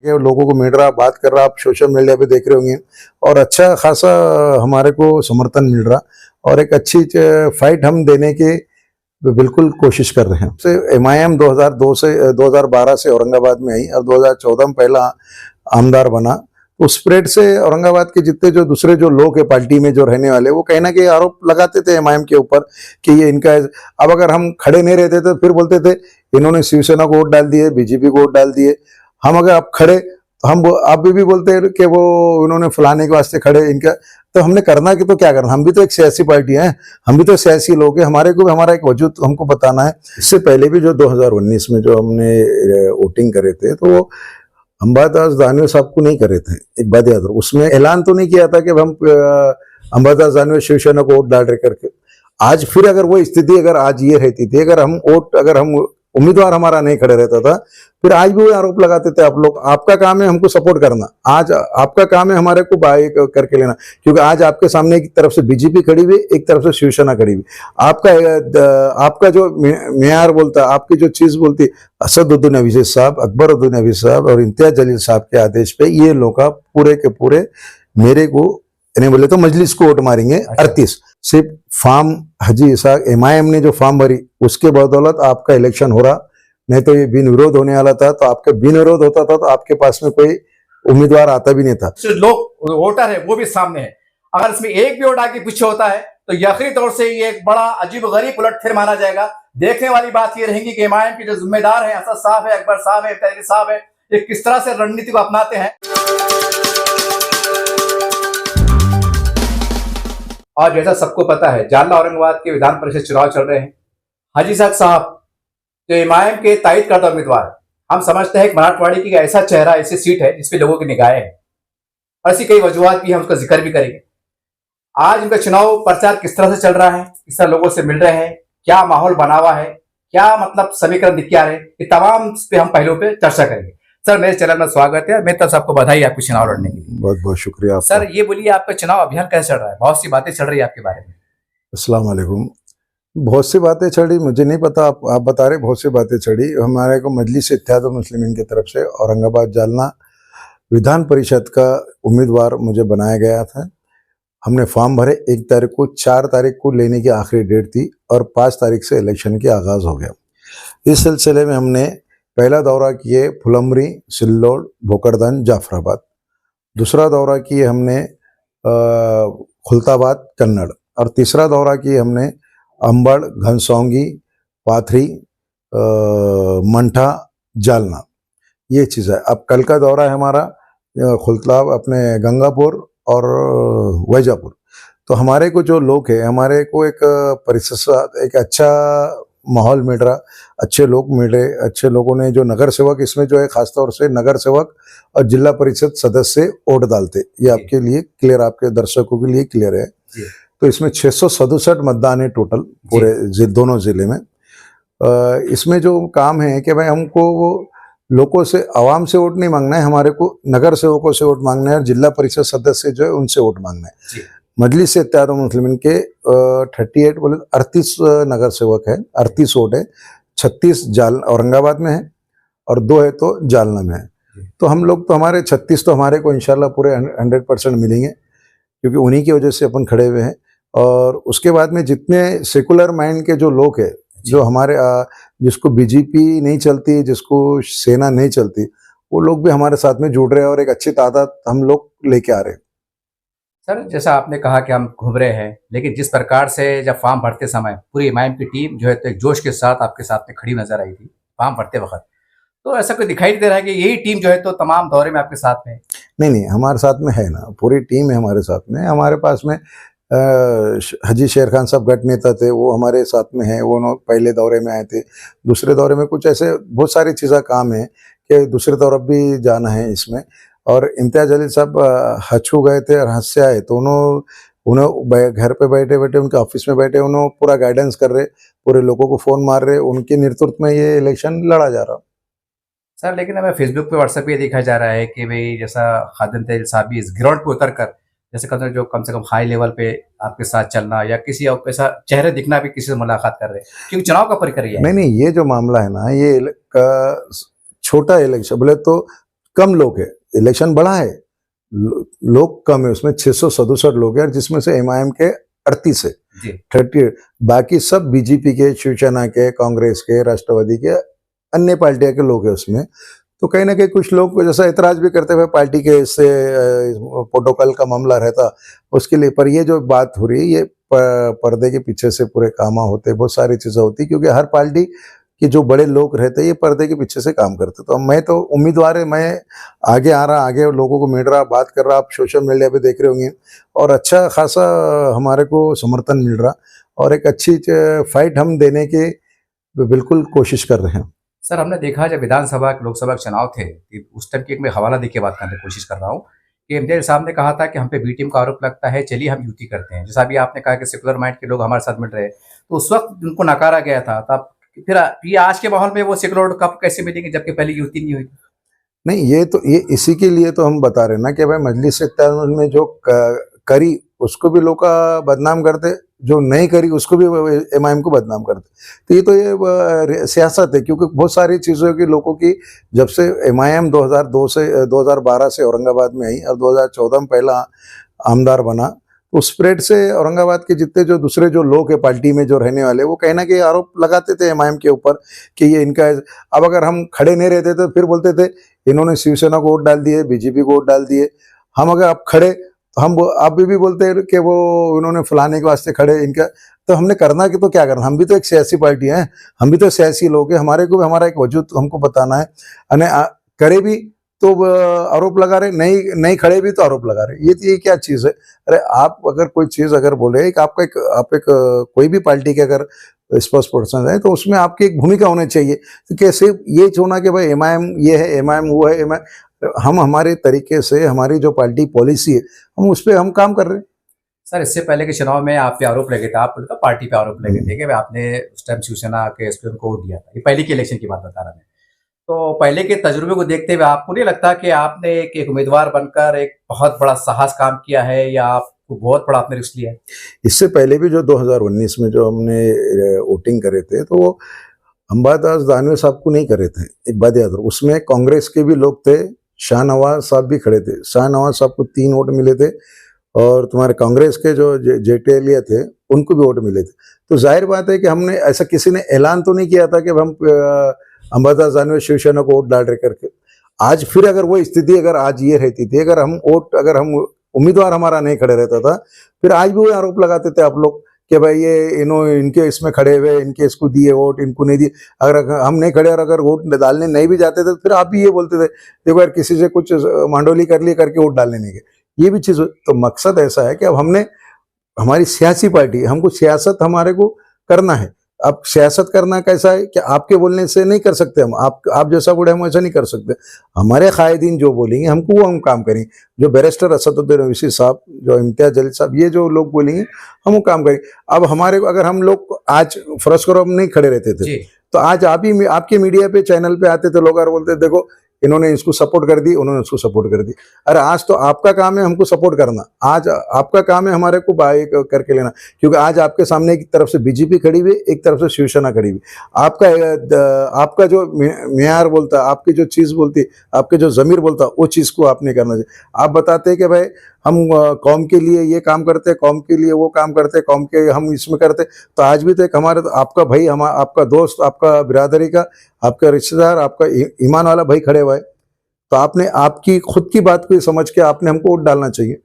ये लोगों को मिल रहा, बात कर रहा, आप सोशल मीडिया पे देख रहे होंगे और अच्छा खासा हमारे को समर्थन मिल रहा और एक अच्छी फाइट हम देने की बिल्कुल कोशिश कर रहे हैं। से एमआईएम 2002 से 2012 से औरंगाबाद में आई और 2014 में पहला आमदार बना। उस स्प्रेड से औरंगाबाद के जितने जो दूसरे जो लोग हैं पार्टी में जो रहने वाले, वो कहीं ना कहीं आरोप लगाते थे एमआईएम के ऊपर कि ये इनका। अब अगर हम खड़े नहीं रहते तो फिर बोलते थे इन्होंने शिवसेना को वोट डाल दिए, बीजेपी को वोट डाल दिए। हम अगर आप खड़े तो हम आप भी बोलते हैं कि वो उन्होंने फलाने के वास्ते खड़े इनका। तो हमने करना कि तो क्या करना, हम भी तो एक सियासी पार्टी हैं, हम भी तो सियासी लोग हैं, हमारे को भी हमारा एक वजूद हमको बताना है। इससे पहले भी जो 2019 में जो हमने वोटिंग करे थे तो वो अंबादास दानवे साहब को नहीं करे थे। एक बात याद रखो, उसमें ऐलान तो नहीं किया था कि हम अंबादास दानवे शिवसेना को वोट डाल रहे करके। आज फिर अगर वो स्थिति अगर आज ये रहती थी, अगर हम उम्मीदवार हमारा नहीं खड़े रहता था, फिर आज भी वो आरोप लगाते थे आप लोग। आपका काम है हमको सपोर्ट करना, आज आपका काम है हमारे को बाय करके लेना, क्योंकि आज आपके सामने एक तरफ से बीजेपी खड़ी हुई, एक तरफ से शिवसेना खड़ी हुई। आपका जो मेयार बोलता, आपकी जो चीज बोलती, असदुद्दीन अवीसी साहब, अकबरुद्दीन अवीसी साहब और इम्तियाज जलील साहब के आदेश पे ये लोग पूरे के पूरे मेरे को नहीं बोले तो मजलिस को वोट मारेंगे। 38 सिर्फ फॉर्म हाजी इसाक एमआईएम ने जो फॉर्म भरी उसके बदौलत आपका इलेक्शन हो रहा, नहीं तो ये बिन विरोध होने वाला था। तो आपके बिन विरोध होता था तो आपके पास में कोई उम्मीदवार आता भी नहीं था। जो लोग वोटर है वो भी सामने है, अगर इसमें एक भी वोट आगे पीछे होता है तो यकीनी तौर से ये एक बड़ा अजीब गरीब उलटफेर माना जाएगा। देखने वाली बात ये रहेगी कि एमआईएम के जो जिम्मेदार है, असद साहब है, अकबर साहब है, इम्तियाज साहब है, ये किस तरह से रणनीति को अपनाते हैं। और जैसा सबको पता है, जालना औरंगाबाद के विधान परिषद चुनाव चल रहे हैं। हाजी इसाक साहब जो एमआईएम के तायद करता उम्मीदवार, हम समझते हैं कि मराठवाड़ी की ऐसा चेहरा, ऐसी सीट है जिसपे लोगों की निगाहें हैं और ऐसी कई वजूहत भी हम उसका जिक्र भी करेंगे। आज उनका चुनाव प्रचार किस तरह से चल रहा है, किस तरह लोगों से मिल रहे हैं, क्या माहौल बना हुआ है, क्या मतलब समीकरण दिख क्या रहे, ये तमाम पे हम पहलुओं पे चर्चा करेंगे। सर मेरे चैनल में स्वागत है, मैं तरफ से आपको बधाई आपको चुनाव लड़ने के लिए। बहुत बहुत शुक्रिया। सर ये बोलिए आपका चुनाव अभियान कैसे चल रहा है? बहुत सी बातें चल रही है आपके बारे में। अस्सलाम वालेकुम। बहुत सी बातें चढ़ी, मुझे नहीं पता, आप बता रहे बहुत सी बातें चढ़ी। हमारे को मजलिस इत्तेहाद मुस्लिमीन की तरफ से औरंगाबाद जालना विधान परिषद का उम्मीदवार मुझे बनाया गया था। हमने फॉर्म भरे 1 तारीख को, 4 तारीख को लेने की आखिरी डेट थी और 5 तारीख से इलेक्शन की आगाज़ हो गया। इस सिलसिले में हमने पहला दौरा किए फुलंबरी, सिल्लोड, भोकरदन, जाफराबाद। दूसरा दौरा किए हमने खुलताबाद, कन्नड़ और तीसरा दौरा किए हमने अंबड़, घनसौंगी, पाथरी, मंठा, जालना। ये चीज़ है। अब कल का दौरा है हमारा अपने गंगापुर और वैजापुर। तो हमारे को जो लोग हैं, हमारे को एक परिसर, एक अच्छा माहौल मिल रहा, अच्छे लोग मिल रहे, अच्छे लोगों ने जो नगर सेवक इसमें जो है, खासतौर से नगर सेवक और जिला परिषद सदस्य वोट डालते, ये आपके लिए क्लियर, आपके दर्शकों के लिए क्लियर है। तो इसमें 667 मतदान है टोटल पूरे दोनों जिले में। इसमें जो काम है कि भाई हमको लोगों से, आवाम से वोट नहीं मांगना है, हमारे को नगर सेवकों से वोट मांगना है और जिला परिषद सदस्य जो है उनसे वोट मांगना है। मजलिस इत्तेहाद मुस्लिमीन के 38 नगर सेवक है, 38 वोट है, 36 औरंगाबाद में है और 2 है तो जालना में है। तो हम लोग तो हमारे 36 तो हमारे को इंशाल्लाह पूरे 100% मिलेंगे, क्योंकि उन्हीं की वजह से अपन खड़े हुए हैं। और उसके बाद में जितने सेकुलर माइंड के जो लोग हैं, जो हमारे जिसको बीजेपी नहीं चलती, जिसको सेना नहीं चलती, वो लोग भी हमारे साथ में जुड़ रहे हैं और एक अच्छी तादाद हम लोग लेके आ रहे हैं। सर जैसा आपने कहा कि हम घूम रहे हैं, लेकिन जिस प्रकार से जब फॉर्म भरते समय पूरी एमआईएम की टीम जो है तो एक जोश के साथ आपके साथ में खड़ी नजर आई थी फॉर्म भरते वक्त, तो ऐसा कोई दिखाई नहीं दे रहा है कि यही टीम जो है तो तमाम दौरे में आपके साथ में? नहीं, हमारे साथ में है ना, पूरी टीम है हमारे साथ में। हमारे पास में हाजी शेर खान साहब गट नेता थे, वो हमारे साथ में है। वो पहले दौरे में आए थे, दूसरे दौरे में कुछ ऐसे बहुत सारी चीज़ें काम है कि दूसरे दौरे भी जाना है इसमें। और इम्तियाज जलील साहब हज को गए थे और हज से आए तो उन्होंने घर पे बैठे बैठे उनके ऑफिस में बैठे उन्होंने पूरा गाइडेंस कर रहे, पूरे लोगों को फ़ोन मार रहे, उनके नेतृत्व में ये इलेक्शन लड़ा जा रहा। सर लेकिन हमें फेसबुक पे, व्हाट्सएप पे देखा जा रहा है कि भाई जैसा खादिम तेल साहब भी इस ग्राउंड पे उतर कर, जैसे कहते जो कम से कम हाई लेवल पे आपके साथ चलना या किसी ऐसा चेहरे दिखना भी, किसी से मुलाकात कर रहे हैं, क्योंकि चुनाव का प्रक्रिया है। नहीं, ये जो मामला है ना, ये छोटा इलेक्शन बोले तो कम लोग है, इलेक्शन बड़ा है, लोग कम है, उसमें 667 लोग हैं, जिसमें से एमआईएम के 38 है, 30, बाकी सब बीजेपी के, शिवसेना के, कांग्रेस के, राष्ट्रवादी के, अन्य पार्टियों के लोग हैं उसमें। तो कहीं ना कहीं कुछ लोग जैसा ऐतराज भी करते हुए पार्टी के इससे प्रोटोकॉल का मामला रहता उसके लिए, पर ये जो बात हो रही है ये पर्दे के पीछे से पूरे काम होते, बहुत सारी चीजें होती, क्योंकि हर पार्टी कि जो बड़े लोग रहते हैं ये पर्दे के पीछे से काम करते। तो मैं तो उम्मीदवार है, मैं आगे आ रहा, आगे लोगों को मिल रहा, बात कर रहा, आप सोशल मीडिया पे देख रहे होंगे, और अच्छा खासा हमारे को समर्थन मिल रहा, और एक अच्छी फाइट हम देने के बिल्कुल कोशिश कर रहे हैं। सर, हमने देखा जब विधानसभा लोकसभा के चुनाव थे, उस टाइम की एक मैं हवाला देख के बात करने की कोशिश कर रहा हूँ कि एमजे साहब ने कहा था कि हम पे बी टीम का आरोप लगता है, चलिए हम युति करते हैं। जैसा अभी आपने कहा कि सेकुलर माइंड के लोग हमारे साथ मिल रहे हैं, तो उस वक्त उनको नकारा गया था। तब फिर ये आज के माहौल में वो सेकुलर कब कैसे मिलेंगे जबकि पहले युति नहीं हुई? नहीं, ये इसी के लिए तो हम बता रहे हैं ना कि भाई मजलिस इत्तेहाद में जो करी उसको भी लोग का बदनाम करते, जो नहीं करी उसको भी एमआईएम को बदनाम करते। तो ये सियासत है, क्योंकि बहुत सारी चीज़ों की लोगों की, जब से एमआईएम 2002 से 2012 से औरंगाबाद में आई और 2014 में पहला आमदार बना, उस स्प्रेड से औरंगाबाद के जितने जो दूसरे जो लोग हैं पार्टी में जो रहने वाले, वो कहीं ना कहीं आरोप लगाते थे एमआईएम के ऊपर कि ये इनका। अब अगर हम खड़े नहीं रहते तो फिर बोलते थे इन्होंने शिवसेना को वोट डाल दिए, बीजेपी को वोट डाल दिए। हम अगर आप खड़े तो हम आप भी बोलते हैं कि वो उन्होंने फलाने के वास्ते खड़े इनका। तो हमने करना कि तो क्या करना, हम भी तो एक सियासी पार्टी हैं, हम भी तो सियासी लोग हैं, हमारे को भी हमारा एक वजूद हमको बताना है। करे भी तो आरोप लगा रहे, नहीं खड़े भी तो आरोप लगा रहे, ये क्या चीज़ है? अरे आप अगर कोई चीज़ अगर बोले आप एक कोई भी पार्टी के अगर स्पोक्स पर्सन है तो उसमें आपकी एक भूमिका होनी चाहिए। तो कैसे ये होना कि भाई एमआईएम ये है, एमआईएम वो है, एमआईएम, हम हमारे तरीके से हमारी जो पार्टी पॉलिसी है हम उस पर हम काम कर रहे हैं। सर, इससे पहले के चुनाव में आप पे आरोप लगे थे, आप बोले तो पार्टी पे आरोप लगे थे कि आपने उस टाइम शिवसेना के एसपी को वोट दिया था। ये पहले के इलेक्शन की बात बता रहा मैं। तो पहले के तजुर्बे को देखते हुए आपको नहीं लगता कि आपने एक उम्मीदवार बनकर एक बहुत बड़ा साहस काम किया है, या आपको बहुत बड़ा आपने रिस्क लिया है? इससे पहले भी जो 2019 में जो हमने वोटिंग करे थे तो वो अंबादास दानवे साहब को नहीं करे थे, एक बात याद रखो, उसमें कांग्रेस के भी लोग थे, शाहनवाज साहब भी खड़े थे, शाहनवाज साहब को 3 वोट मिले थे, और तुम्हारे कांग्रेस के जो जेटेलिया थे उनको भी वोट मिले थे। तो जाहिर बात है कि हमने ऐसा, किसी ने ऐलान तो नहीं किया था कि हम अंबादास दानवे शिवसेना को वोट डाल रहे करके। आज फिर अगर वो स्थिति अगर आज ये रहती थी, अगर हम उम्मीदवार हमारा नहीं खड़े रहता था, फिर आज भी वो आरोप लगाते थे आप लोग कि भाई ये इनके इसमें खड़े हुए, इनके इसको दिए वोट, इनको नहीं दिए। अगर हम नहीं खड़े और अगर वोट डालने नहीं भी जाते थे फिर आप भी ये बोलते थे देखो यार किसी से कुछ मांडोली कर ली करके वोट डालने नहीं गए। ये भी चीज़, तो मकसद ऐसा है कि अब हमने, हमारी सियासी पार्टी, हमको सियासत हमारे को करना है। अब सियासत करना कैसा है कि आपके बोलने से नहीं कर सकते हम, आप जैसा बोले हम ऐसा नहीं कर सकते। हमारे कायदीन जो बोलेंगे हमको वो हम काम करेंगे। जो बैरिस्टर असदुद्दीन ओवैसी साहब, जो इम्तियाज जलील साहब, ये जो लोग बोलेंगे हम वो काम करेंगे। अब हमारे, अगर हम लोग आज फर्ज करो हम नहीं खड़े रहते थे तो आज आप ही आपके मीडिया पे चैनल पे आते थे लोग और बोलते देखो इन्होंने इसको सपोर्ट कर दी, उन्होंने उसको सपोर्ट कर दी। अरे आज तो आपका काम है हमको सपोर्ट करना, आज आपका काम है हमारे को बाय करके लेना, क्योंकि आज आपके सामने एक तरफ से बीजेपी खड़ी हुई, एक तरफ से शिवसेना खड़ी हुई। आपका जो मेयार बोलता, आपकी जो चीज़ बोलती, आपके जो ज़मीर बोलता, वो चीज़ को आपने करना चाहिए। आप बताते हैं कि भाई हम कौम के लिए ये काम करते, कौम के लिए वो काम करते, कौम के हम इसमें करते, तो आज भी तो एक हमारे, आपका भाई, आपका दोस्त, आपका बिरादरी का, आपका रिश्तेदार, आपका ईमान वाला भाई खड़े हुआ है। तो आपने आपकी खुद की बात को समझ के आपने हमको वोट डालना चाहिए।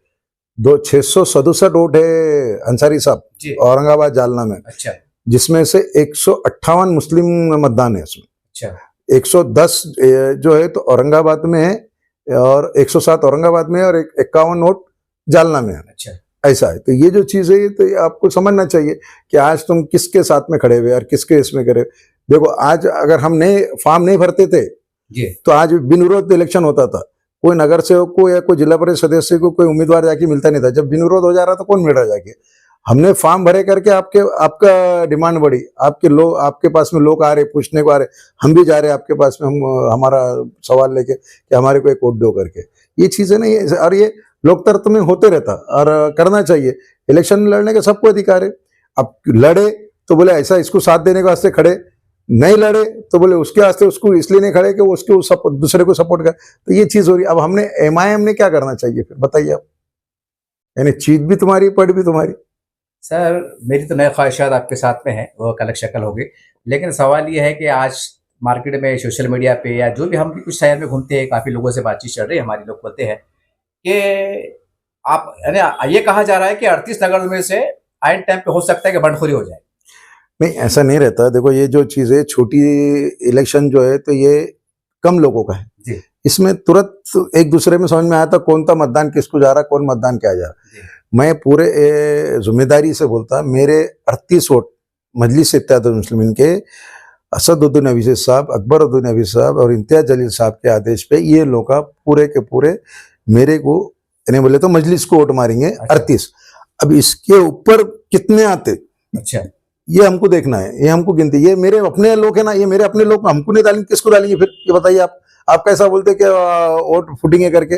667 वोट है अंसारी साहब औरंगाबाद जालना में, अच्छा, जिसमें से 158 मुस्लिम मतदान है उसमें। अच्छा, 110 जो है तो औरंगाबाद में है, और 107 औरंगाबाद में है, और 51 वोट जालना में है। अच्छा, ऐसा है। तो ये जो चीज़ है, तो ये आपको समझना चाहिए कि आज तुम किसके साथ में खड़े हुए और किसके इसमें करे। देखो आज अगर हम फॉर्म नहीं भरते थे तो आज बिन विरोध इलेक्शन होता था। कोई नगर सेवक को या कोई जिला परिषद सदस्य को कोई उम्मीदवार जाके मिलता नहीं था। जब बिन विरोध हो जा रहा था कौन मिल रहा जाके? हमने फॉर्म भरे करके आपका डिमांड बढ़ी, आपके पास में लोग आ रहे, पूछने को आ रहे, हम भी जा रहे आपके पास में, हम हमारा सवाल लेके कि हमारे को एक वोट दो करके। ये चीज़ें नहीं है, और ये लोकतंत्र में होते रहता और करना चाहिए। इलेक्शन लड़ने का सबको अधिकार है। अब लड़े तो बोले ऐसा इसको साथ देने के वास्ते खड़े, नहीं लड़े तो बोले उसके वास्ते उसको इसलिए नहीं खड़े कि वो उसके दूसरे को सपोर्ट कर, तो ये चीज हो रही है। अब हमने एमआईएम ने क्या करना चाहिए फिर बताइए आप, यानी चीज भी तुम्हारी पढ़ भी तुम्हारी। सर मेरी तो नई ख्वाहिशात आपके साथ में है, वो अलग शक्ल होगी, लेकिन सवाल ये है कि आज मार्केट में सोशल मीडिया पे या जो भी हम भी कुछ शहर में घूमते हैं, काफ़ी लोगों से बातचीत चल रही है हमारी, लोग बोलते हैं कि आप यानी ये कहा जा रहा है कि 38 नगर में से आइन टाइम पे हो सकता है कि बंडखोरी हो जाए। नहीं ऐसा नहीं रहता, देखो ये जो चीज है छोटी इलेक्शन जो है तो ये कम लोगों का है जी इसमें तुरंत एक दूसरे में समझ में आया था कौन सा मतदान किसको जा रहा, कौन मतदान क्या जा रहा। जी मैं पूरे जिम्मेदारी से बोलता, मेरे 38 वोट मजलिस इत्तेहाद मुस्लिमीन के असदुद्दीन अवीज़ साहब, अकबरुद्दीन अवीज़ साहब और इम्तियाज जलील साहब के आदेश पे ये लोग पूरे के पूरे मेरे को, यानी बोले तो मजलिस को वोट मारेंगे 38। अब इसके ऊपर कितने आते अच्छा ये हमको देखना है, ये हमको गिनती, ये मेरे अपने लोग है ना, ये मेरे अपने लोग, हमको नहीं डालेंगे किसको डालेंगे फिर ये बताइए आप कैसा बोलते कि वोट फूटेंगे करके।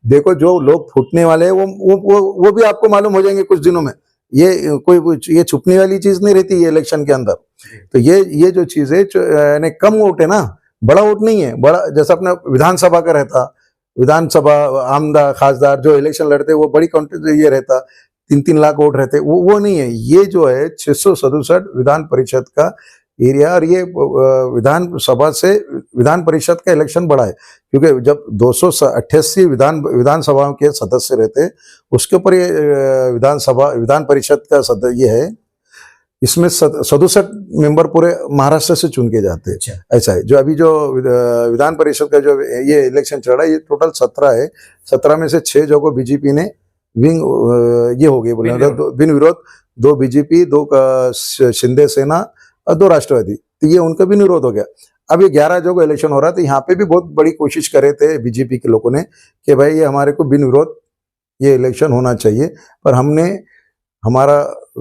देखो जो लोग फूटने वाले हैं वो भी आपको मालूम हो जाएंगे कुछ दिनों में, ये कोई ये छुपने वाली चीज नहीं रहती ये इलेक्शन के अंदर। तो ये जो चीज है यानी कम वोट है ना, बड़ा वोट नहीं है, बड़ा जैसा अपना विधानसभा का रहता, विधानसभा आमदार खासदार जो इलेक्शन लड़ते वो बड़ी काउंटी ये रहता 3-3 लाख वोट रहते, वो नहीं है। ये जो है 667 विधान परिषद का एरिया, और ये विधानसभा से विधान परिषद का इलेक्शन बड़ा है क्योंकि जब 288 विधानसभाओं के सदस्य रहते उसके ऊपर ये विधान परिषद का ये है, इसमें 67 मेंबर पूरे महाराष्ट्र से चुन के जाते हैं। ऐसा है। जो अभी जो विधान परिषद का जो ये इलेक्शन चल रहा है ये टोटल 17 है, 17 में से 6 जगह बीजेपी ने विंग ये हो गए बोले बिन विरोध, 2 बीजेपी, 2 शिंदे सेना और 2 राष्ट्रवादी, तो ये उनका भी विरोध हो गया। अब ये 11 जगह इलेक्शन हो रहा था, यहाँ पे भी बहुत बड़ी कोशिश करे थे बीजेपी के लोगों ने कि भाई ये हमारे को बिन विरोध ये इलेक्शन होना चाहिए, पर हमने हमारा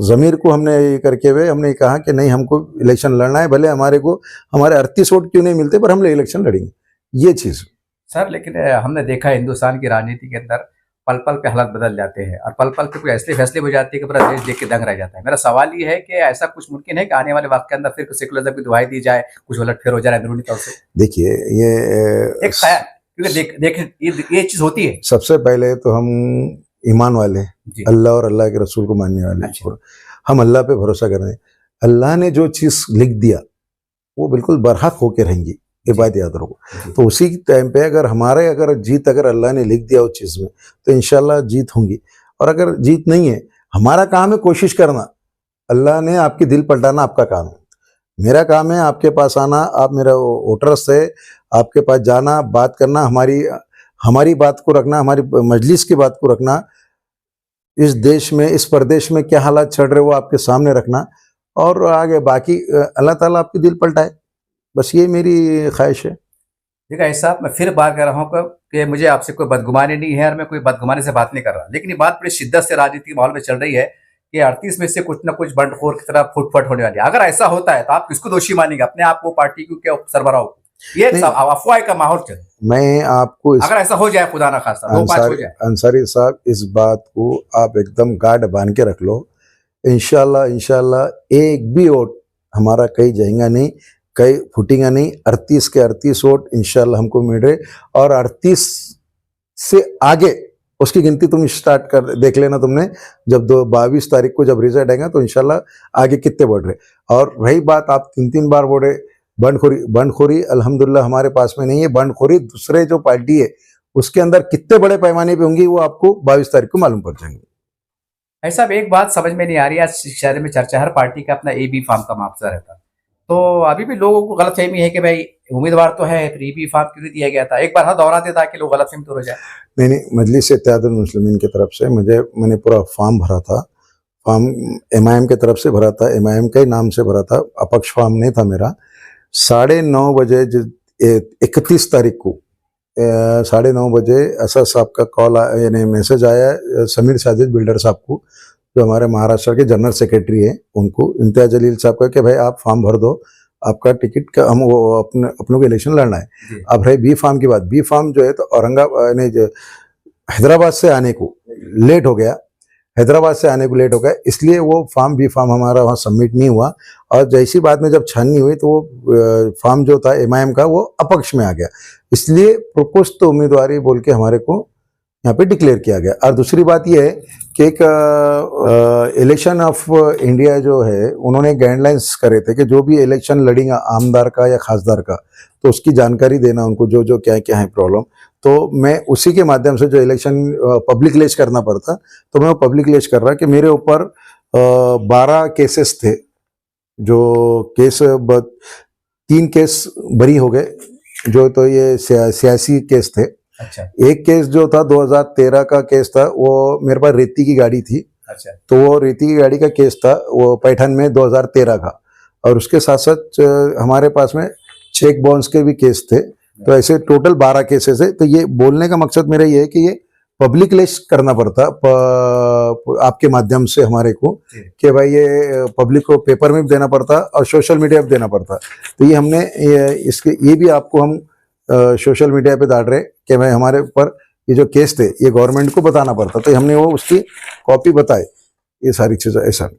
जमीर को हमने ये करके हुए हमने कहा कि नहीं हमको इलेक्शन लड़ना है, भले हमारे को हमारे 38 वोट क्यों नहीं मिलते पर हम लोग इलेक्शन लड़ेंगे, ये चीज। सर लेकिन हमने देखा है हिंदुस्तान की राजनीति के अंदर पल पल पे हालात बदल जाते हैं और पल पल पे कोई ऐसे फैसले हो जाते हैं कि पूरा देश देख के दंग रह जाता है। मेरा सवाल ये है कि ऐसा कुछ मुमकिन है कि आने वाले वक्त के अंदर फिर सेकुलरिज्म की दुहाई दी जाए, कुछ उलटफेर हो जाए अंदरूनी तौर से? देखिए ये एक ख्याल, क्योंकि देख ये चीज होती है। सबसे पहले तो हम ईमान वाले, अल्लाह और अल्लाह के रसूल को मानने वाले, हम अल्लाह पे भरोसा कर रहे हैं। अल्लाह ने जो चीज लिख दिया वो बिल्कुल बरहक होके रहेंगी, ये बात याद रखो। तो उसी टाइम पे अगर जीत अगर अल्लाह ने लिख दिया उस चीज में तो इंशाल्लाह जीत होंगी, और अगर जीत नहीं है हमारा काम है कोशिश करना, अल्लाह ने आपकी दिल पलटाना आपका काम है। मेरा काम है आपके पास आना, आप मेरा वोटर्स है, आपके पास जाना, बात करना, हमारी बात को रखना, हमारी मजलिस की बात को रखना, इस देश में इस प्रदेश में क्या हालात चल रहे वो आपके सामने रखना, और आगे बाकी अल्लाह ताला आपकी दिल पलटाए, बस ये मेरी ख्वाहिश है। देखा ऐसा मैं फिर बात कर रहा हूँ कि मुझे आपसे कोई बदगुमानी नहीं है और मैं कोई बदगुमानी से बात नहीं कर रहा, लेकिन ये बात बड़ी शिद्दत से राजनीतिक माहौल में चल रही है कि 38 में से कुछ ना कुछ बंडखोर की तरह फुटफट होने वाली है। अगर ऐसा होता है तो आप किसको दोषी मानेंगे, अपने आप को, पार्टी को, क्या सरबराह को? ये अफवाह का माहौल चल, मैं आपको अगर ऐसा हो जाए खुदा ना खास्ता 2-5 हो जाए, अंसारी साहब इस बात को आप एकदम गार्ड बांध के रख लो, इंशाल्लाह एक भी वोट हमारा कहीं जाएगा नहीं, कहीं फूटेगा नहीं। 38 के 38 वोट इंशाल्लाह हमको मिल रहे, और 38 से आगे उसकी गिनती तुम स्टार्ट कर देख लेना तुमने, जब 22 तारीख को जब रिजल्ट आएगा तो इंशाल्लाह आगे कितने बढ़ रहे। और रही बात आप 3-3 बार बोले बंडखोरी अल्हम्दुलिल्लाह हमारे पास में नहीं है। बंडखोरी दूसरे जो पार्टी है उसके अंदर कितने बड़े पैमाने पे होंगी वो आपको 22 तारीख को मालूम पड़ जाएंगे। ऐसा एक बात समझ में नहीं आ रही, आज शहर में चर्चा, हर पार्टी का अपना AB फार्म का मुआवजा रहता, तो अभी भी लोगों को गलतफहमी है कि भाई उम्मीदवार तो है फिर AB फार्म क्यों नहीं दिया गया था। एक बार दोहरा दे ताकि लोग गलतफहमी दूर हो जाए। नहीं, मजलिस इत्तेहादुल मुस्लिमीन की तरफ से मैंने पूरा फॉर्म भरा था, फॉर्म MIM की तरफ से भरा था, MIM के नाम से भरा था, अपक्ष फॉर्म नहीं था मेरा। 9:30 बजे 31 तारीख को 9:30 बजे असद साहब का कॉल यानी मैसेज आया समीर साजिद बिल्डर साहब को, जो हमारे महाराष्ट्र के जनरल सेक्रेटरी हैं, उनको इम्तियाज जलील साहब का कि भाई आप फॉर्म भर दो, आपका टिकट का हम वो अपनों को इलेक्शन लड़ना है। अब रही B फार्म की बात, B फार्म जो है तो औरंगाबाद हैदराबाद से आने को लेट हो गया, हैदराबाद से आने को लेट हो गया, इसलिए वो बी फार्म हमारा वहाँ सबमिट नहीं हुआ। और जैसी बाद में जब छाननी हुई तो वो फार्म जो था MIM का वो अपक्ष में आ गया, इसलिए प्रपोज तो उम्मीदवारी बोल के हमारे को यहाँ पे डिक्लेयर किया गया। और दूसरी बात ये है कि एक इलेक्शन ऑफ इंडिया जो है, उन्होंने गाइडलाइंस करे थे कि जो भी इलेक्शन लड़ेंगे आमदार का या खासदार का, तो उसकी जानकारी देना उनको, जो जो क्या क्या है प्रॉब्लम। तो मैं उसी के माध्यम से जो इलेक्शन पब्लिक लेज करना पड़ता, तो मैं वो पब्लिक लेज कर रहा कि मेरे ऊपर 12 केसेस थे, जो केस 3 केस बरी हो गए, जो तो ये सियासी केस थे। अच्छा। एक केस जो था 2013 का केस था, वो मेरे पास रेती की गाड़ी थी। अच्छा। तो वो रेती की गाड़ी का केस था, वो पैठन में 2013 का। और उसके साथ साथ हमारे पास में चेक बाउंस के भी केस थे। तो ऐसे टोटल 12 केसेस है। तो ये बोलने का मकसद मेरा ये है कि ये पब्लिक लेस करना पड़ता आपके माध्यम से हमारे को, कि भाई ये पब्लिक को पेपर में भी देना पड़ता और सोशल मीडिया पे देना पड़ता। तो ये हमने ये भी आपको हम सोशल मीडिया पे डाल रहे कि भाई हमारे ऊपर ये जो केस थे ये गवर्नमेंट को बताना पड़ता, तो हमने वो उसकी कॉपी बताई, ये सारी चीजें। ऐसा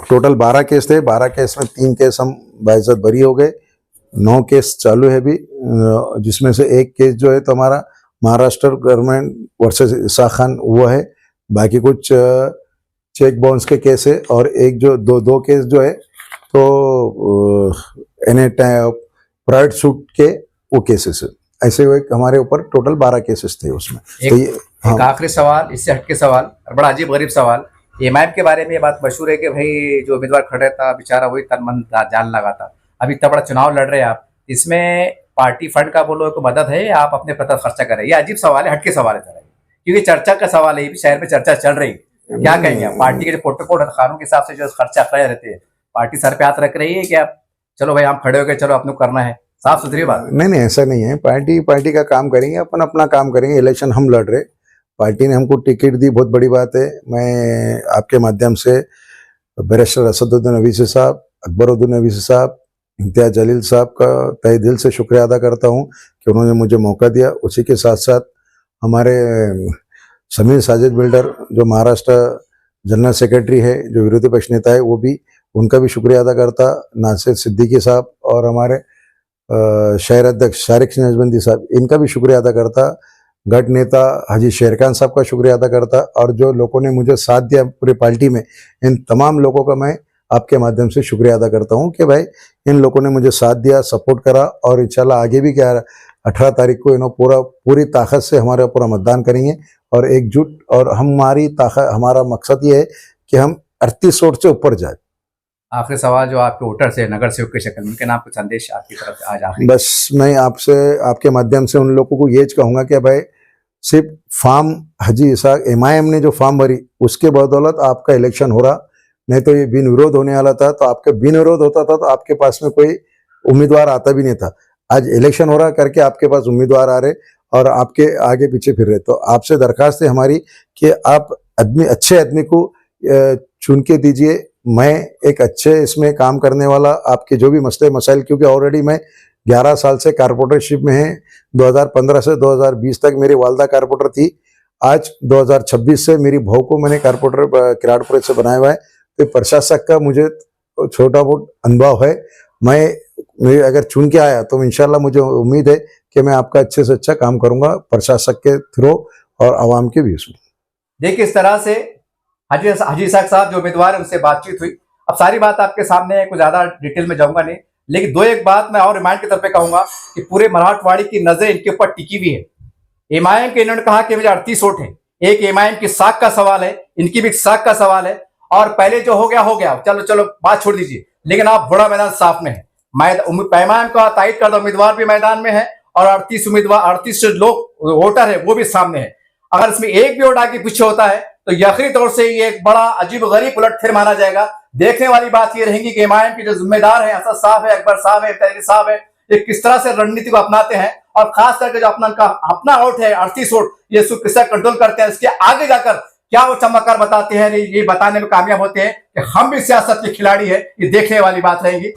टोटल 12 केस थे, 12 केस में 3 केस हम बाइज्जत बरी हो गए, 9 केस चालू है अभी, जिसमें से एक केस जो है तो हमारा महाराष्ट्र गवर्नमेंट वर्सेस ईसा खान वो है। बाकी कुछ चेक बाउंस के केस है, और एक जो दो केस जो है तो प्राइवेट सूट के वो केसेस है। ऐसे वो हमारे ऊपर टोटल 12 केसेस थे उसमें। तो ये एक आखिरी सवाल, इससे हटके सवाल, बड़ा अजीब गरीब सवाल। MIM के बारे में ये बात मशहूर है कि भाई जो उम्मीदवार खड़े था बेचारा वही तन मन जान लगा था। अभी इतना बड़ा चुनाव लड़ रहे हैं आप, इसमें पार्टी फंड का बोलो को मदद है या आप अपने प्रति खर्चा कर रहे हैं? ये अजीब सवाल है, हटके सवाल है जरा, क्योंकि चर्चा का सवाल है, ये भी शहर में चर्चा चल रही है। क्या कहेंगे आप? पार्टी के जो प्रोटोकॉल है, कानून के हिसाब से जो खर्चा कर रहते हैं, पार्टी सर पे हाथ रख रही है कि आप चलो भाई हम खड़े हो गए, चलो अपने करना है? साफ सुथरी बात। नहीं, ऐसा नहीं है। पार्टी का काम करेंगे, अपन अपना काम करेंगे। इलेक्शन हम लड़ रहे, पार्टी ने हमको टिकट दी, बहुत बड़ी बात है। मैं आपके माध्यम से बैरिस्टर असदुद्दीन अवीसी साहब, अकबरुद्दीन अवीसी साहब, इम्तियाज जलील साहब का तहे दिल से शुक्रिया अदा करता हूं कि उन्होंने मुझे मौका दिया। उसी के साथ साथ हमारे समीर साजिद बिल्डर जो महाराष्ट्र जनरल सेक्रेटरी है, जो विरोधी पक्ष नेता है, वो भी, उनका भी शुक्रिया अदा करता। नासिर सिद्दीकी साहब और हमारे शहर अध्यक्ष शारिक नजबंदी साहब, इनका भी शुक्रिया अदा करता। गढ़ नेता हाजी शेरखान साहब का शुक्रिया अदा करता। और जो लोगों ने मुझे साथ दिया पूरी पार्टी में, इन तमाम लोगों का मैं आपके माध्यम से शुक्रिया अदा करता हूं कि भाई इन लोगों ने मुझे साथ दिया, सपोर्ट करा। और इंशाल्लाह आगे भी 18 तारीख को पूरी ताकत से हमारे पूरा मतदान करेंगे और एकजुट। और हमारी ताकत, हमारा मकसद ये है कि हम 38 वोट से ऊपर जाए। आखिरी सवाल, जो आपके वोटर से नगर सेवक के शक्ल में, उनके नाम कुछ संदेश आपकी तरफ से आज आखिरी? बस मैं आपसे, आपके माध्यम से उन लोगों को ये कहूँगा कि भाई सिर्फ फार्म हाजी इसाक MIM ने जो फार्म भरी, उसके बदौलत आपका इलेक्शन हो रहा। नहीं तो ये बिन विरोध होने वाला था। तो आपके बिन विरोध होता था तो आपके पास में कोई उम्मीदवार आता भी नहीं था। आज इलेक्शन हो रहा करके आपके पास उम्मीदवार आ रहे और आपके आगे पीछे फिर रहे। तो आपसे दरखास्त है हमारी कि आप अच्छे आदमी को चुन के दीजिए। मैं एक अच्छे इसमें काम करने वाला, आपके जो भी मसले मसाइल, क्योंकि ऑलरेडी मैं 11 साल से कारपोरेटरशिप में है। 2015 से 2020 तक मेरी वालदा कारपोरेटर थी। आज 2026 से मेरी बहू को मैंने कारपोरेटर किराड़पुर से बनाया हुआ है। तो प्रशासक का मुझे छोटा बहुत अनुभव है। मैं अगर चुन के आया तो इंशाल्लाह मुझे उम्मीद है कि मैं आपका अच्छे से अच्छा काम करूंगा प्रशासक के थ्रू और आवाम के बीच में। देखिए, इस तरह से हाजी इसाक साहब जो उम्मीदवार है उनसे बातचीत हुई। अब सारी बात आपके सामने है, कुछ ज्यादा डिटेल में जाऊंगा नहीं, लेकिन दो एक बात मैं और रिमाइंड की तरफ पे कहूंगा कि पूरे मराठवाड़ी की नजर इनके ऊपर टिकी हुई है। MIM के इन्होंने कहा कि मुझे 38 वोट है। एक MIM की साख का सवाल है, इनकी भी साख का सवाल है। और पहले जो हो गया, चलो बात छोड़ दीजिए, लेकिन आप बड़ा मैदान साफ में है। MIM का तायद करदा उम्मीदवार भी मैदान में है और 38 लोग वोटर है वो भी सामने है। अगर इसमें एक भी वोट आगे पीछे होता है तो यकीनी तौर से ये एक बड़ा अजीब गरीब उलटफेर माना जाएगा। देखने वाली बात ये रहेगी कि MIM के जो जिम्मेदार है, असद साहब है, अकबर साहब है, इम्तियाज साहब है, ये किस तरह से रणनीति को अपनाते हैं। और खास करके जो अपना वोट है 38 वोट, ये इसको किसका कंट्रोल करते हैं, इसके आगे जाकर क्या वो चमत्कार बताते हैं, ये बताने में कामयाब होते हैं कि हम भी सियासत के खिलाड़ी है। ये देखने वाली बात रहेगी।